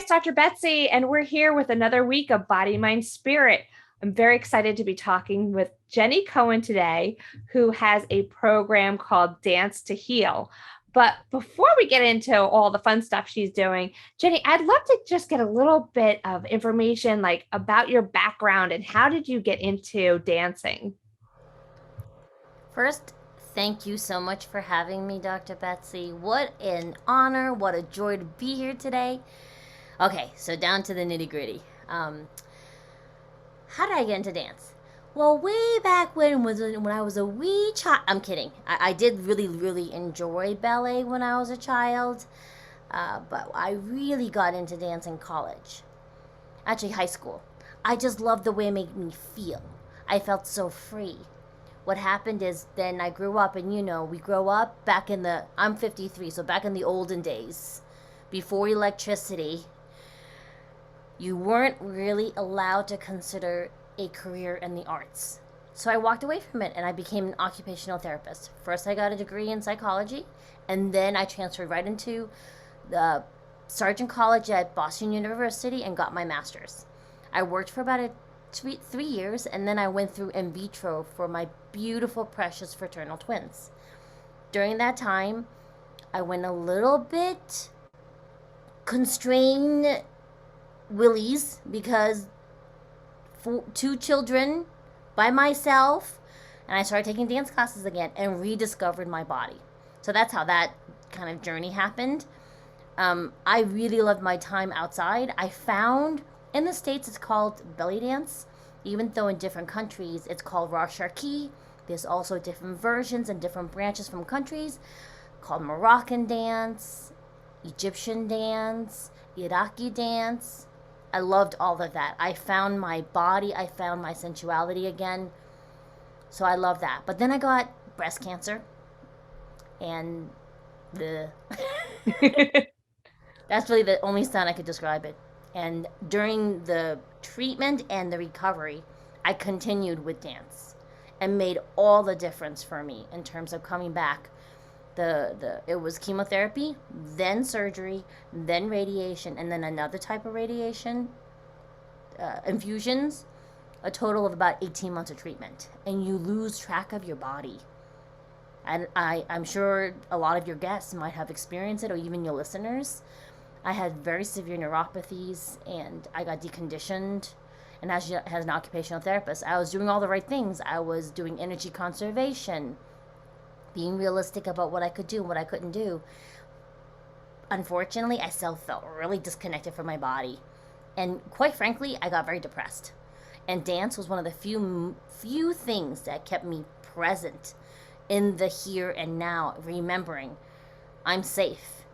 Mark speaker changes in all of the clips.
Speaker 1: it's Dr. Betsy, and we're here with another week of Body, Mind, Spirit. I'm very excited to be talking with Jenny Cohen today, who has a program called Dance to Heal. But before we get into all the fun stuff she's doing, Jenny, I'd love to just get a little bit of information like about your background and how did you get into dancing?
Speaker 2: First, thank you so much for having me, Dr. Betsy. What an honor, what a joy to be here today. Okay, so down to the nitty gritty. How did I get into dance? Well, way back when I was a wee child. I'm kidding. I did really enjoy ballet when I was a child, but I really got into dance in college. Actually, high school. I just loved the way it made me feel. I felt so free. What happened is then I grew up, and we grow up back in I'm 53, so back in the olden days, before electricity, you weren't really allowed to consider a career in the arts. So I walked away from it and I became an occupational therapist. First, I got a degree in psychology, and then I transferred right into the Sergeant College at Boston University and got my master's. I worked for about 3 years, and then I went through in vitro for my beautiful, precious fraternal twins. During that time, I went a little bit constrained willies because two children by myself, and I started taking dance classes again and rediscovered my body. So that's how that kind of journey happened. I really loved my time outside. I found in the States it's called belly dance, even though in different countries it's called Racharki. There's also different versions and different branches from countries called Moroccan dance, Egyptian dance, Iraqi dance. I loved all of that. I found my body, I found my sensuality again. So I love that. But then I got breast cancer, and the that's really the only sound I could describe it. And during the treatment and the recovery, I continued with dance and made all the difference for me in terms of coming back. It was chemotherapy, then surgery, then radiation, and then another type of radiation, infusions, a total of about 18 months of treatment. And you lose track of your body. And I'm sure a lot of your guests might have experienced it, or even your listeners. I had very severe neuropathies, and I got deconditioned. And as an occupational therapist, I was doing all the right things. I was doing energy conservation, being realistic about what I could do and what I couldn't do. Unfortunately, I still felt really disconnected from my body. And quite frankly, I got very depressed. And dance was one of the few things that kept me present in the here and now, remembering I'm safe.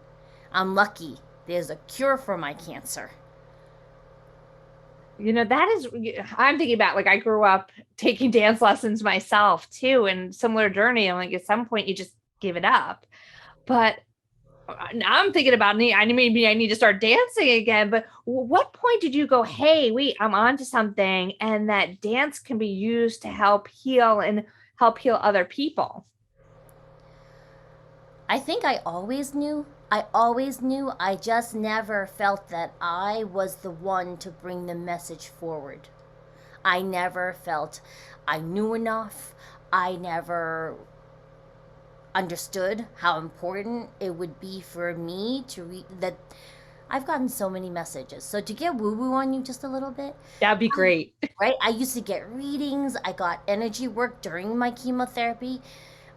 Speaker 2: I'm lucky. There's a cure for my cancer.
Speaker 1: That is, I'm thinking about like I grew up taking dance lessons myself too, and similar journey. And like at some point you just give it up. But now I'm thinking about maybe I need to start dancing again. But what point did you go, hey, wait, I'm onto something, and that dance can be used to help heal and help heal other people?
Speaker 2: I think I always knew. I always knew. I just never felt that I was the one to bring the message forward. I never felt I knew enough. I never understood how important it would be for me to read that. I've gotten so many messages. So to get woo woo on you just a little bit,
Speaker 1: That'd be great.
Speaker 2: right? I used to get readings. I got energy work during my chemotherapy.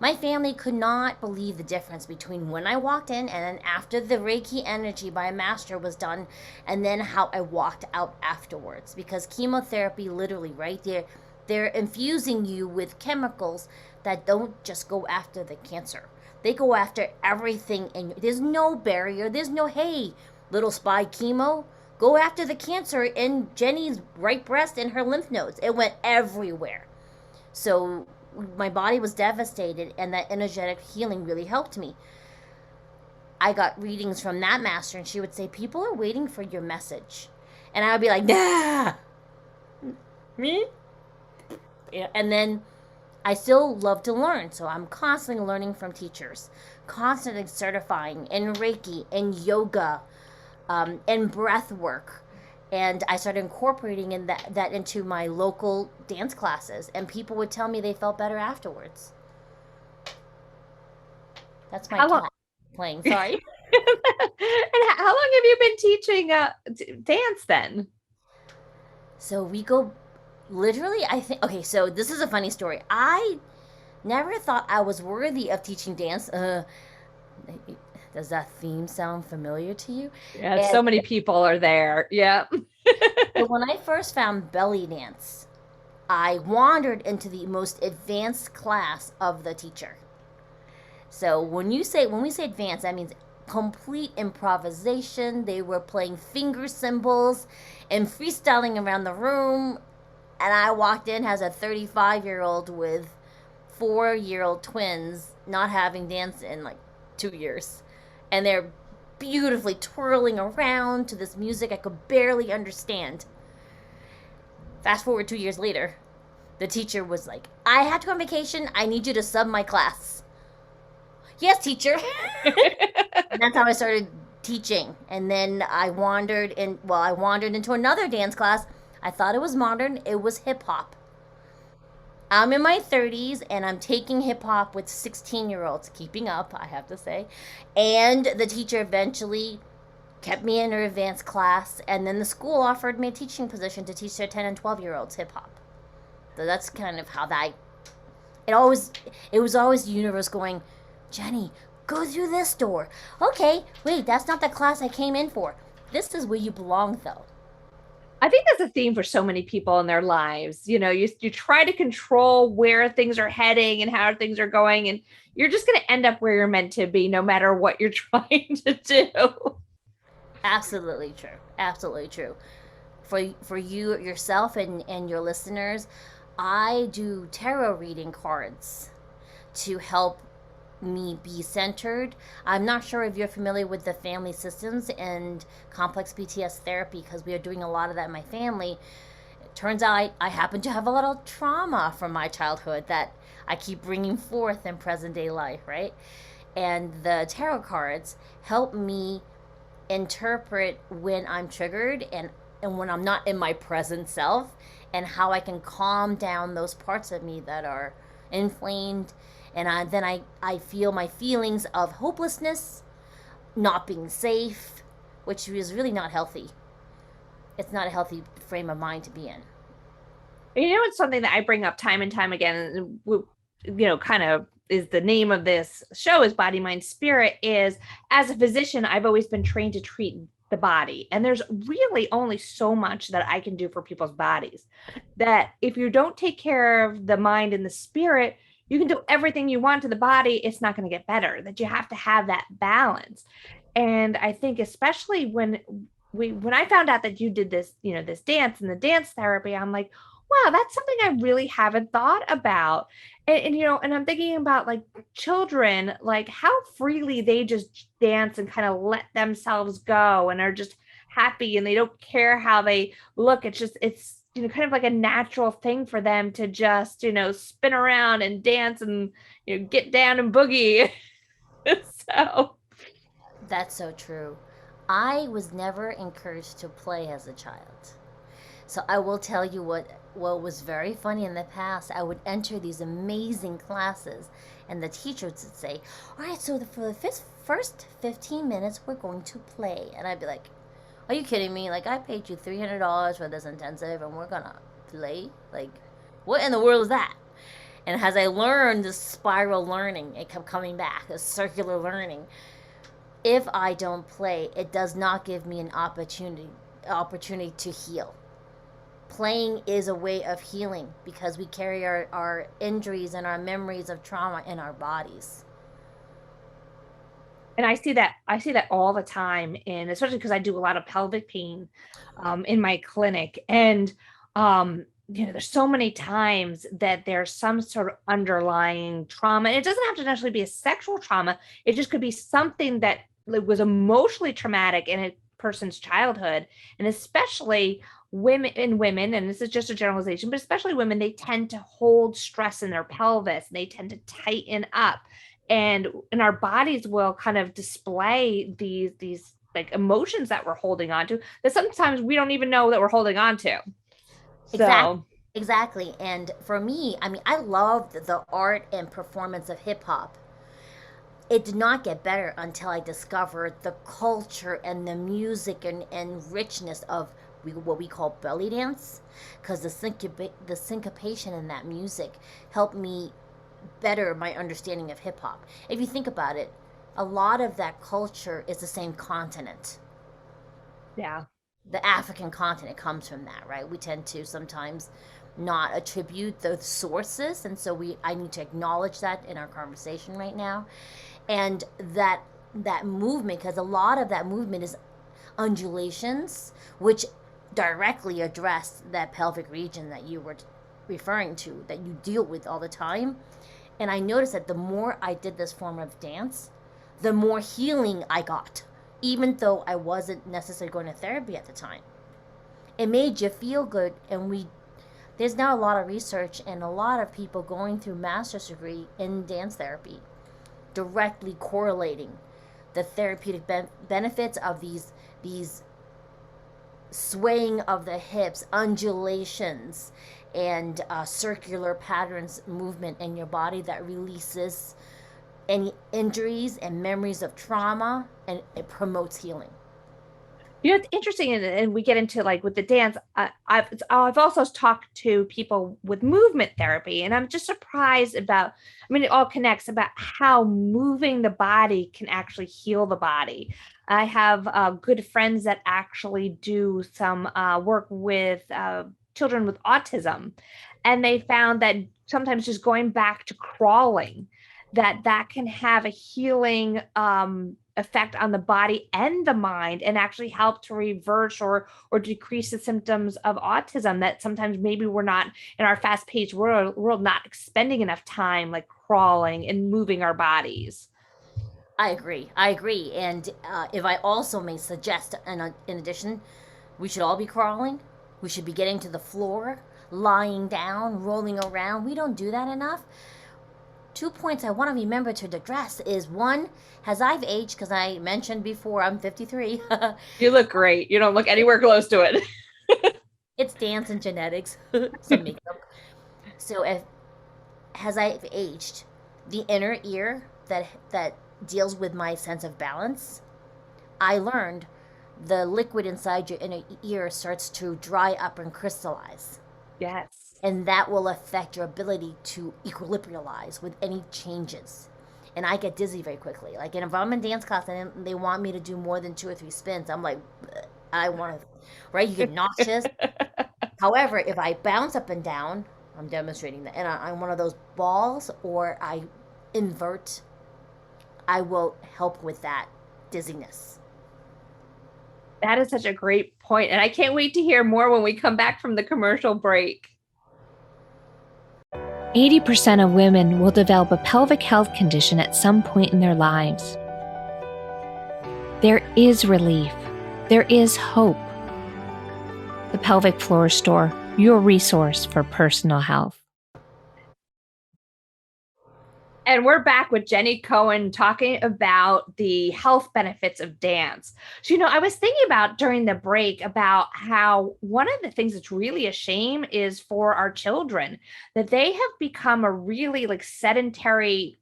Speaker 2: My family could not believe the difference between when I walked in and then after the Reiki energy by a master was done, and then how I walked out afterwards. Because chemotherapy, literally, right there, they're infusing you with chemicals that don't just go after the cancer. They go after everything, and there's no barrier. There's no, hey, little spy chemo, go after the cancer in Jenny's right breast and her lymph nodes. It went everywhere. So my body was devastated, and that energetic healing really helped me. I got readings from that master, and she would say, people are waiting for your message. And I would be like, nah, me? Yeah. And then I still love to learn, so I'm constantly learning from teachers, constantly certifying in Reiki, in yoga, and breath work. And I started incorporating that into my local dance classes, and people would tell me they felt better afterwards. That's my
Speaker 1: How long?
Speaker 2: cat playing. Sorry.
Speaker 1: And how long have you been teaching dance then?
Speaker 2: So we go literally, I think, okay, so this is a funny story. I never thought I was worthy of teaching dance. Does that theme sound familiar to you?
Speaker 1: Yeah,
Speaker 2: And
Speaker 1: so many people are there. Yeah.
Speaker 2: so when I first found belly dance, I wandered into the most advanced class of the teacher. So when we say advanced, that means complete improvisation. They were playing finger cymbals and freestyling around the room. And I walked in as a 35-year-old with 4-year-old twins, not having danced in like 2 years. And they're beautifully twirling around to this music I could barely understand. Fast forward 2 years later, the teacher was like, I had to go on vacation. I need you to sub my class. Yes, teacher. And that's how I started teaching. And then I wandered into another dance class. I thought it was modern. It was hip hop. I'm in my 30s and I'm taking hip hop with 16-year-olds, keeping up, I have to say. And the teacher eventually kept me in her advanced class, and then the school offered me a teaching position to teach their 10 and 12-year-olds hip hop. So that's kind of how that it was always the universe going, Jenny, go through this door. Okay, wait, that's not the class I came in for. This is where you belong, though.
Speaker 1: I think that's a theme for so many people in their lives. You try to control where things are heading and how things are going, and you're just going to end up where you're meant to be, no matter what you're trying to do.
Speaker 2: Absolutely true. Absolutely true. For you yourself and your listeners, I do tarot reading cards to help me be centered. I'm not sure if you're familiar with the family systems and complex PTS therapy, because we are doing a lot of that in my family. It turns out I happen to have a lot of trauma from my childhood that I keep bringing forth in present day life, right? And the tarot cards help me interpret when I'm triggered and when I'm not in my present self, and how I can calm down those parts of me that are inflamed. And I feel my feelings of hopelessness, not being safe, which is really not healthy. It's not a healthy frame of mind to be in.
Speaker 1: It's something that I bring up time and time again, and kind of is the name of this show is Body, Mind, Spirit. Is, as a physician, I've always been trained to treat the body, and there's really only so much that I can do for people's bodies. That if you don't take care of the mind and the spirit, you can do everything you want to the body, it's not going to get better. That you have to have that balance. And I think especially when I found out that you did this, this dance and the dance therapy, I'm like, wow, that's something I really haven't thought about. And I'm thinking about like children, like how freely they just dance and kind of let themselves go and are just happy, and they don't care how they look. It's kind of like a natural thing for them to just, spin around and dance and, get down and boogie. So
Speaker 2: That's so true. I was never encouraged to play as a child. So I will tell you what was very funny in the past. I would enter these amazing classes, and the teachers would say, "All right, so for the first 15 minutes, we're going to play." And I'd be like, "Are you kidding me? Like, I paid you $300 for this intensive, and we're gonna play? Like, what in the world is that?" And as I learned this spiral learning, it kept coming back, this circular learning. If I don't play, it does not give me an opportunity to heal. Playing is a way of healing because we carry our injuries and our memories of trauma in our bodies.
Speaker 1: and I see that all the time, and especially because I do a lot of pelvic pain in my clinic. And there's so many times that there's some sort of underlying trauma, and it doesn't have to necessarily be a sexual trauma. It just could be something that was emotionally traumatic in a person's childhood. And especially women, and this is just a generalization, but especially women, they tend to hold stress in their pelvis, and they tend to tighten up, and our bodies will kind of display these like emotions that we're holding on to that sometimes we don't even know that we're holding on to.
Speaker 2: Exactly.
Speaker 1: So
Speaker 2: Exactly. And for me, I mean, I loved the art and performance of hip hop. It did not get better until I discovered the culture and the music and richness of what we call belly dance, because the syncopation in that music helped me better my understanding of hip hop. If you think about it, a lot of that culture is the same continent.
Speaker 1: yeah.
Speaker 2: The African continent comes from that, right? We tend to sometimes not attribute the sources, and so we I need to acknowledge that in our conversation right now. And that movement, because a lot of that movement is undulations, which directly address that pelvic region that you were referring to, that you deal with all the time. And I noticed that the more I did this form of dance, the more healing I got, even though I wasn't necessarily going to therapy at the time. It made you feel good, and there's now a lot of research and a lot of people going through master's degree in dance therapy, directly correlating the therapeutic benefits of these swaying of the hips, undulations, and circular patterns movement in your body that releases any injuries and memories of trauma, and it promotes healing.
Speaker 1: It's interesting, and we get into like with the dance. I've also talked to people with movement therapy, and I'm just surprised about. I mean, it all connects about how moving the body can actually heal the body. I have good friends that actually do some work with children with autism, and they found that sometimes just going back to crawling, that can have a healing effect on the body and the mind and actually help to reverse or decrease the symptoms of autism that sometimes maybe we're not in our fast-paced world not spending enough time like crawling and moving our bodies.
Speaker 2: I agree. I agree. And if I also may suggest, in addition, we should all be crawling. We should be getting to the floor, lying down, rolling around. We don't do that enough. 2 points I want to remember to address is one, as I've aged, because I mentioned before I'm 53,
Speaker 1: You look great. You don't look anywhere close to it.
Speaker 2: it's dance and genetics, some makeup. So as I've aged, the inner ear that deals with my sense of balance, I learned the liquid inside your inner ear starts to dry up and crystallize.
Speaker 1: Yes.
Speaker 2: And that will affect your ability to equilibrialize with any changes. And I get dizzy very quickly. Like, if I'm in dance class and they want me to do more than 2 or 3 spins, I'm like, I want to, right? You get nauseous. However, if I bounce up and down, I'm demonstrating that, and I'm one of those balls, or I invert, I will help with that dizziness.
Speaker 1: That is such a great point, and I can't wait to hear more when we come back from the commercial break. 80% of women will develop a pelvic health condition at some point in their lives. There is relief. There is hope. The Pelvic Floor Store, your resource for personal health. And we're back with Jenny Cohen talking about the health benefits of dance. So, I was thinking about during the break about how one of the things that's really a shame is for our children that they have become a really like sedentary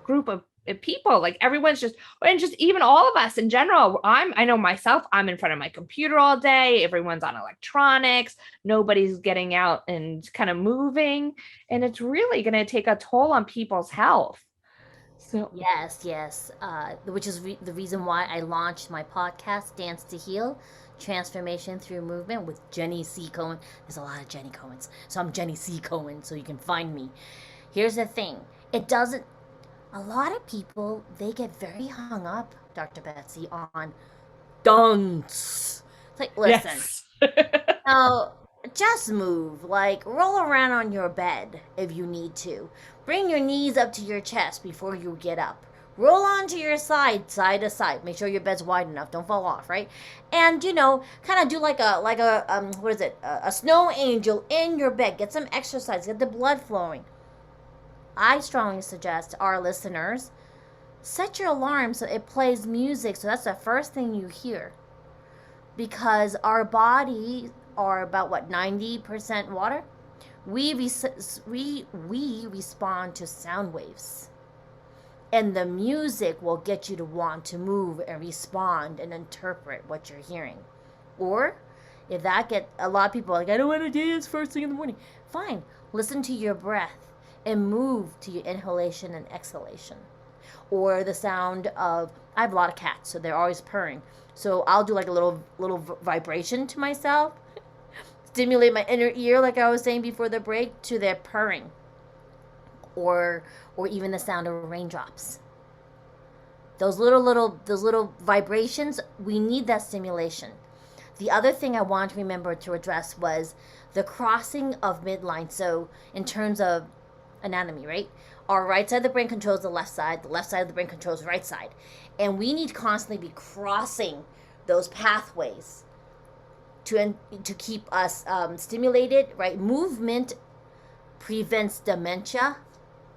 Speaker 1: group of people. Like everyone's and just even all of us in general. I know myself, I'm in front of my computer all day. Everyone's on electronics. Nobody's getting out and kind of moving. And it's really going to take a toll on people's health. So,
Speaker 2: Yes, yes. Which is the reason why I launched my podcast, Dance to Heal Transformation Through Movement with Jenny C. Cohen. There's a lot of Jenny Cohens. So I'm Jenny C. Cohen, so you can find me. Here's the thing it doesn't, a lot of people, they get very hung up, Dr. Betsy, on dance. It's like, listen,
Speaker 1: yes.
Speaker 2: now, just move. Like, roll around on your bed if you need to. Bring your knees up to your chest before you get up. Roll onto your side to side. Make sure your bed's wide enough. Don't fall off, right? And kind of do like a what is it? A snow angel in your bed. Get some exercise. Get the blood flowing. I strongly suggest our listeners Set your alarm so it plays music, so that's the first thing you hear. Because our body are about what, 90% water? We respond to sound waves. And the music will get you to want to move and respond and interpret what you're hearing. Or if that get a lot of people are like, I don't want to dance first thing in the morning. Fine. Listen to your breath and move to your inhalation and exhalation. Or the sound of, I have a lot of cats, so they're always purring. So I'll do like a little vibration to myself, stimulate my inner ear, like I was saying before the break, to their purring, or even the sound of raindrops. Those little vibrations, we need that stimulation. The other thing I wanted to remember to address was the crossing of midline. So in terms of anatomy, right? Our right side of the brain controls the left side of the brain controls the right side. And we need to constantly be crossing those pathways to keep us stimulated, right? Movement prevents dementia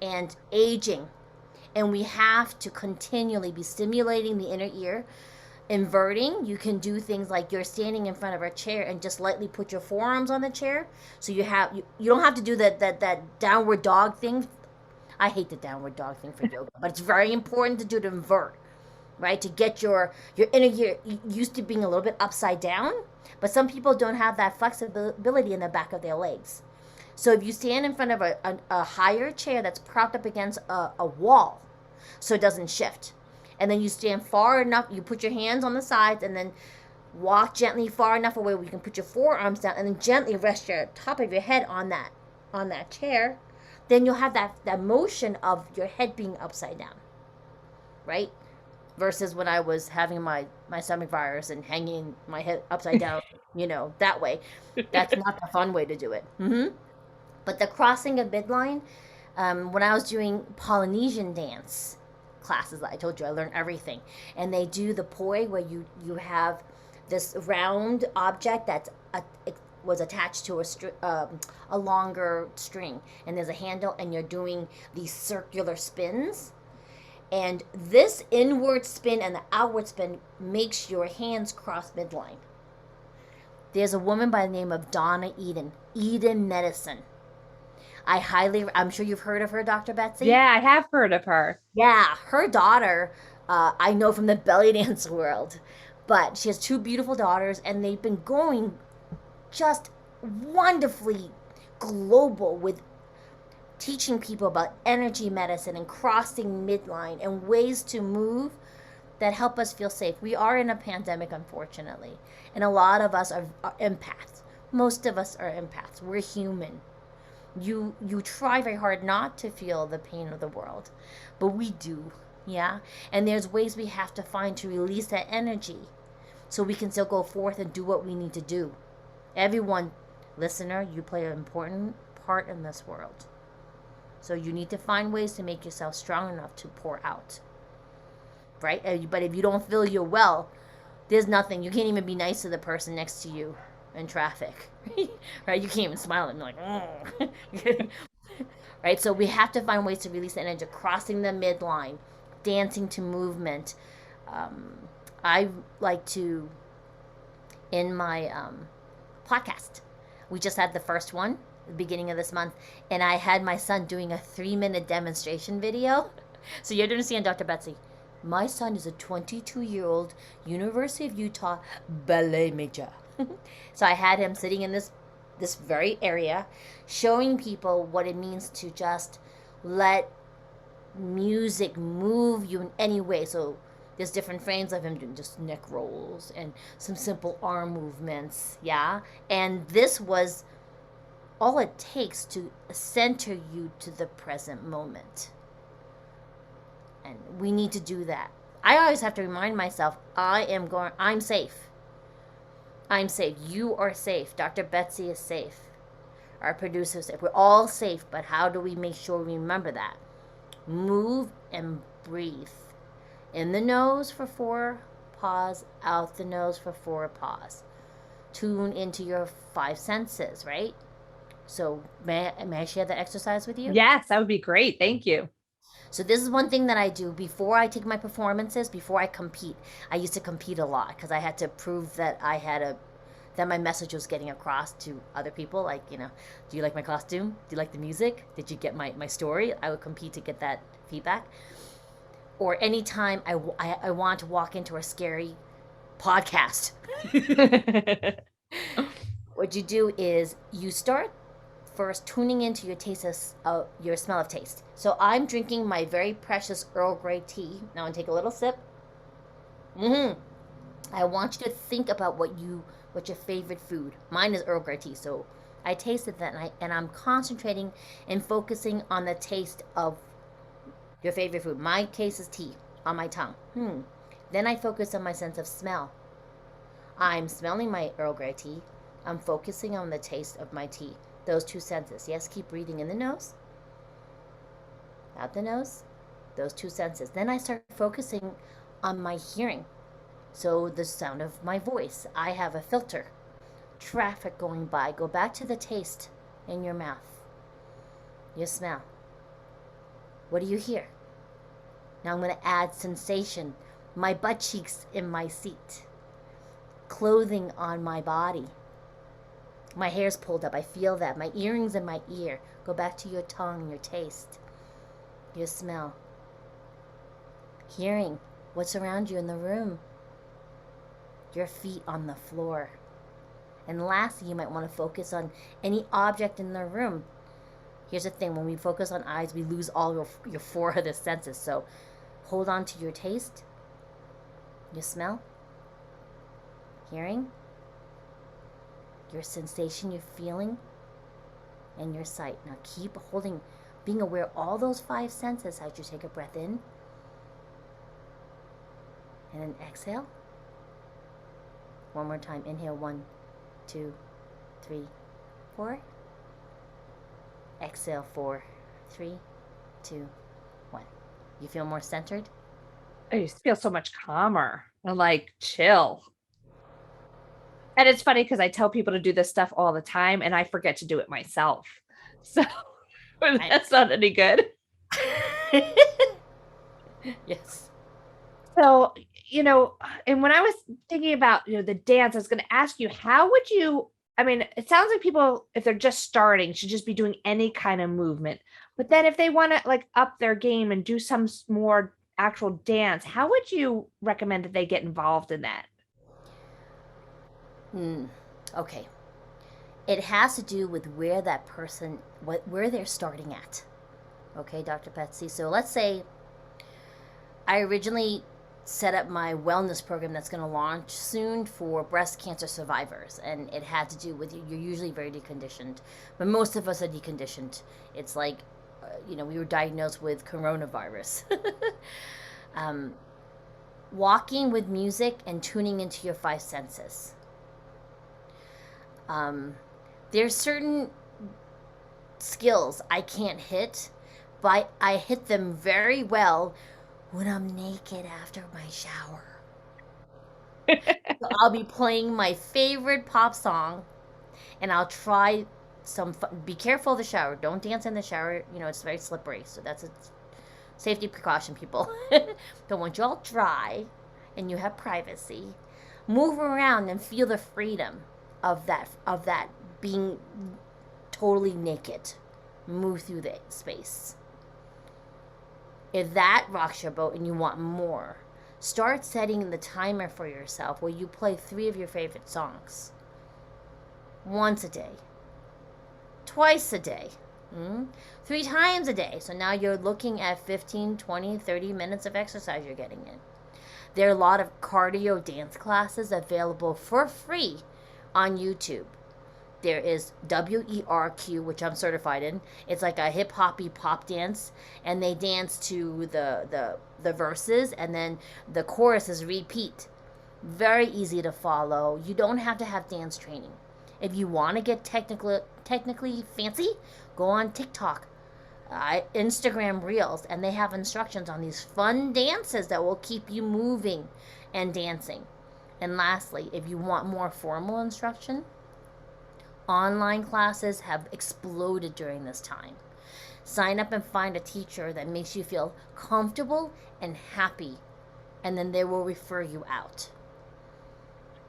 Speaker 2: and aging. And we have to continually be stimulating the inner ear. Inverting, you can do things like you're standing in front of a chair and just lightly put your forearms on the chair. So you don't have to do that downward dog thing. I hate the downward dog thing for yoga, but it's very important to do to invert, right? To get your inner ear used to being a little bit upside down, but some people don't have that flexibility in the back of their legs. So if you stand in front of a higher chair that's propped up against a wall, so it doesn't shift, and then you stand far enough, you put your hands on the sides, and then walk gently far enough away where you can put your forearms down, and then gently rest your top of your head on that chair. Then you'll have that motion of your head being upside down, right? Versus when I was having my stomach virus and hanging my head upside down, that way. That's not the fun way to do it. But the crossing of midline, when I was doing Polynesian dance classes, I told you I learned everything. And they do the poi where you have this round object that was attached to a longer string, and there's a handle, and you're doing these circular spins. And this inward spin and the outward spin makes your hands cross midline. There's a woman by the name of Donna Eden Medicine. I'm sure you've heard of her, Dr. Betsy.
Speaker 1: Yeah, I have heard of her.
Speaker 2: Yeah, her daughter, I know from the belly dance world, but she has two beautiful daughters, and they've been going just wonderfully global with teaching people about energy medicine and crossing midline and ways to move that help us feel safe. We are in a pandemic, unfortunately, and a lot of us are empaths. Most of us are empaths. We're human. You try very hard not to feel the pain of the world, but we do, yeah? And there's ways we have to find to release that energy so we can still go forth and do what we need to do. Everyone, listener, you play an important part in this world. So you need to find ways to make yourself strong enough to pour out, right? But if you don't feel you're well, there's nothing. You can't even be nice to the person next to you in traffic, right? You can't even smile at them, like, right? So we have to find ways to release the energy, crossing the midline, dancing to movement. I like to, in my podcast, we just had the first one, the beginning of this month, and I had my son doing a 3-minute demonstration video. So you understand, Dr. Betsy, my son is a 22-year-old University of Utah ballet major. So I had him sitting in this very area, showing people what it means to just let music move you in any way. So there's different frames of him doing just neck rolls and some simple arm movements, yeah? And this was all it takes to center you to the present moment. And we need to do that. I always have to remind myself, I'm safe. I'm safe. You are safe. Dr. Betsy is safe. Our producer is safe. We're all safe, but how do we make sure we remember that? Move and breathe. In the nose for 4, pause. Out the nose for 4, pause. Tune into your 5 senses, right? So may I share that exercise with you?
Speaker 1: Yes, that would be great. Thank you.
Speaker 2: So this is one thing that I do before I take my performances, before I compete. I used to compete a lot because I had to prove that I had a that my message was getting across to other people. Like, do you like my costume? Do you like the music? Did you get my story? I would compete to get that feedback. Or anytime I want to walk into a scary podcast, what you do is you start first tuning into your taste your smell of taste. So I'm drinking my very precious Earl Grey tea. Now I'm take a little sip. Mm-hmm. I want you to think about what's your favorite food. Mine is Earl Grey tea, so I tasted that and I'm concentrating and focusing on the taste of your favorite food. My case is tea on my tongue. Then I focus on my sense of smell. I'm smelling my Earl Grey tea. I'm focusing on the taste of my tea. Those two senses. Yes, keep breathing in the nose, out the nose, those two senses. Then I start focusing on my hearing. So the sound of my voice. I have a filter. Traffic going by. Go back to the taste in your mouth. Your smell. What do you hear? Now I'm going to add sensation. My butt cheeks in my seat. Clothing on my body. My hair's pulled up. I feel that. My earrings in my ear. Go back to your tongue, your taste, your smell. Hearing what's around you in the room. Your feet on the floor. And lastly, you might want to focus on any object in the room. Here's the thing. When we focus on eyes, we lose all your four other senses. So hold on to your taste, your smell, hearing, your sensation, your feeling, and your sight. Now keep holding, being aware of all those five senses as you take a breath in. And then exhale. One more time. Inhale. 1, 2, 3, 4. Exhale. 4, 3, 2, 1. You feel more centered?
Speaker 1: I just feel so much calmer and like chill. And it's funny because I tell people to do this stuff all the time and I forget to do it myself. So that's not any good.
Speaker 2: Yes.
Speaker 1: So, and when I was thinking about, the dance, I was going to ask you, how would you, I mean, it sounds like people, if they're just starting, should just be doing any kind of movement. But then if they want to like up their game and do some more actual dance, how would you recommend that they get involved in that?
Speaker 2: Okay. It has to do with where that person, where they're starting at. Okay, Dr. Betsy. So let's say I originally set up my wellness program that's going to launch soon for breast cancer survivors, and it had to do with you're usually very deconditioned, but most of us are deconditioned. It's like we were diagnosed with coronavirus. Walking with music and tuning into your five senses. There's certain skills I can't hit, but I hit them very well when I'm naked after my shower. So I'll be playing my favorite pop song, and I'll try some fun. Be careful of the shower. Don't dance in the shower. It's very slippery. So that's a safety precaution, people. But once you're all dry and you have privacy, move around and feel the freedom of that being totally naked. Move through the space. If that rocks your boat and you want more, start setting the timer for yourself where you play 3 of your favorite songs. Once a day. Twice a day. 3 times a day. So now you're looking at 15, 20, 30 minutes of exercise you're getting in. There are a lot of cardio dance classes available for free on YouTube. There is WERQ, which I'm certified in. It's like a hip-hoppy pop dance, and they dance to the verses, and then the chorus is repeat. Very easy to follow. You don't have to have dance training. If you want to get technically fancy, go on TikTok, Instagram Reels, and they have instructions on these fun dances that will keep you moving and dancing. And lastly, if you want more formal instruction, online classes have exploded during this time. Sign up and find a teacher that makes you feel comfortable and happy, and then they will refer you out.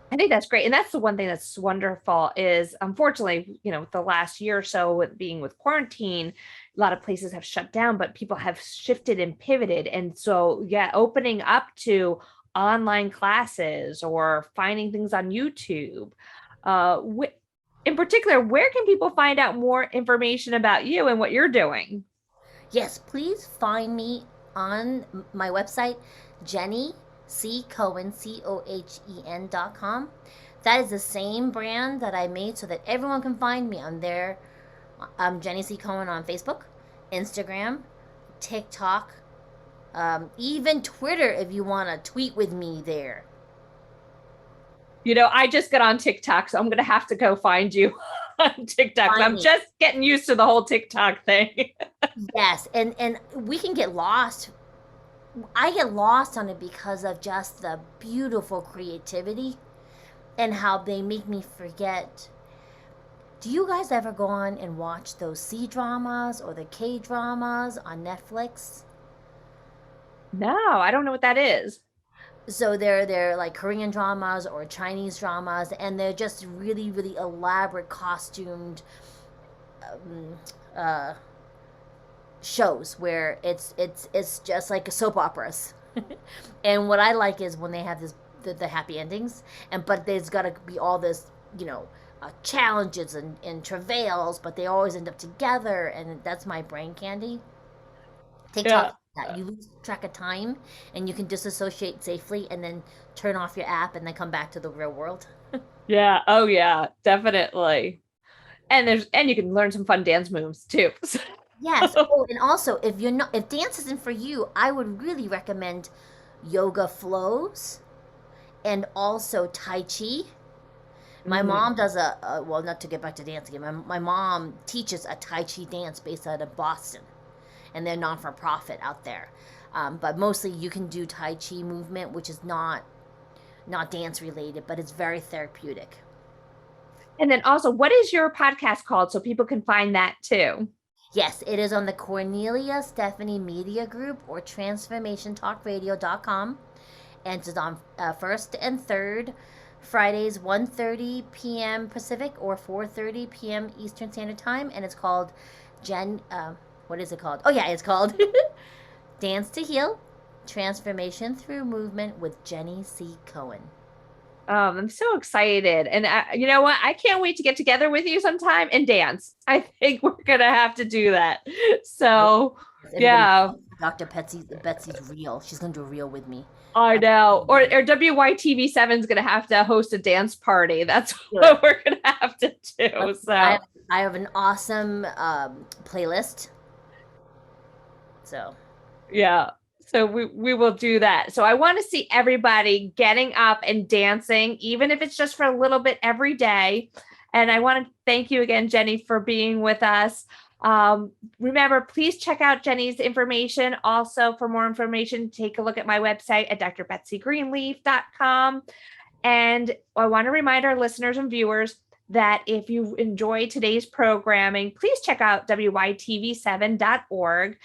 Speaker 1: I think that's great. And that's the one thing that's wonderful is unfortunately, the last year or so with being with quarantine, a lot of places have shut down, but people have shifted and pivoted. And so, yeah, opening up to online classes or finding things on YouTube. In particular, where can people find out more information about you and what you're doing?
Speaker 2: Yes, please find me on my website, Jenny C. Cohen, Cohen.com. That is the same brand that I made so that everyone can find me on there. I'm Jenny C. Cohen on Facebook, Instagram, TikTok, even Twitter if you want to tweet with me there.
Speaker 1: I just got on TikTok, so I'm going to have to go find you on TikTok.
Speaker 2: Find
Speaker 1: I'm
Speaker 2: me.
Speaker 1: just getting used to the whole TikTok thing.
Speaker 2: Yes, and we can get lost. I get lost on it because of just the beautiful creativity and how they make me forget. Do you guys ever go on and watch those C dramas or the K dramas on Netflix?
Speaker 1: No, I don't know what that is.
Speaker 2: So they're like Korean dramas or Chinese dramas, and they're just really really elaborate costumed um, uh, shows where it's just like soap operas. And what I like is when they have the happy endings, and but there's got to be all this challenges and travails, but they always end up together, and that's my brain candy.
Speaker 1: Yeah.
Speaker 2: TikTok, that you lose track of time and you can disassociate safely and then turn off your app and then come back to the real world.
Speaker 1: Yeah. Oh yeah, definitely. And you can learn some fun dance moves too.
Speaker 2: Yes. Oh, and also if dance isn't for you, I would really recommend yoga flows and also Tai Chi. My
Speaker 1: Mm.
Speaker 2: mom does well, not to get back to dance again. My mom teaches a Tai Chi dance based out of Boston, and they're non for profit out there. But mostly you can do Tai Chi movement, which is not dance related, but it's very therapeutic.
Speaker 1: And then also, what is your podcast called so people can find that too?
Speaker 2: Yes, it is on the Cornelia Stephanie Media Group or transformationtalkradio.com. And it's on first and third Fridays, 1:30 p.m. Pacific or 4:30 p.m. Eastern Standard Time. And it's called Jen. What is it called? Oh, yeah, it's called Dance to Heal Transformation Through Movement with Jenny C. Cohen.
Speaker 1: I'm so excited. And you know what? I can't wait to get together with you sometime and dance. I think we're going to have to do that. So,
Speaker 2: Everybody,
Speaker 1: yeah,
Speaker 2: Dr. Betsy's real. She's going to do a reel with me.
Speaker 1: I know. Or WYTV7 is going to have to host a dance party. That's what we're going to have to do. So,
Speaker 2: I have an awesome playlist. So,
Speaker 1: yeah. So we will do that. So I want to see everybody getting up and dancing, even if it's just for a little bit every day. And I want to thank you again, Jenny, for being with us. Remember, please check out Jenny's information. Also, for more information, take a look at my website at drbetsygreenleaf.com. And I want to remind our listeners and viewers that if you enjoy today's programming, please check out WYTV7.org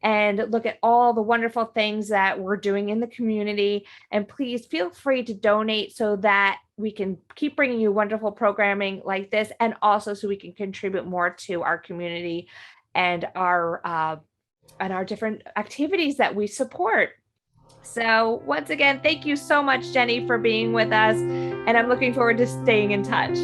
Speaker 1: and look at all the wonderful things that we're doing in the community. And please feel free to donate so that we can keep bringing you wonderful programming like this, and also so we can contribute more to our community and our different activities that we support. So once again, thank you so much, Jenny, for being with us. And I'm looking forward to staying in touch.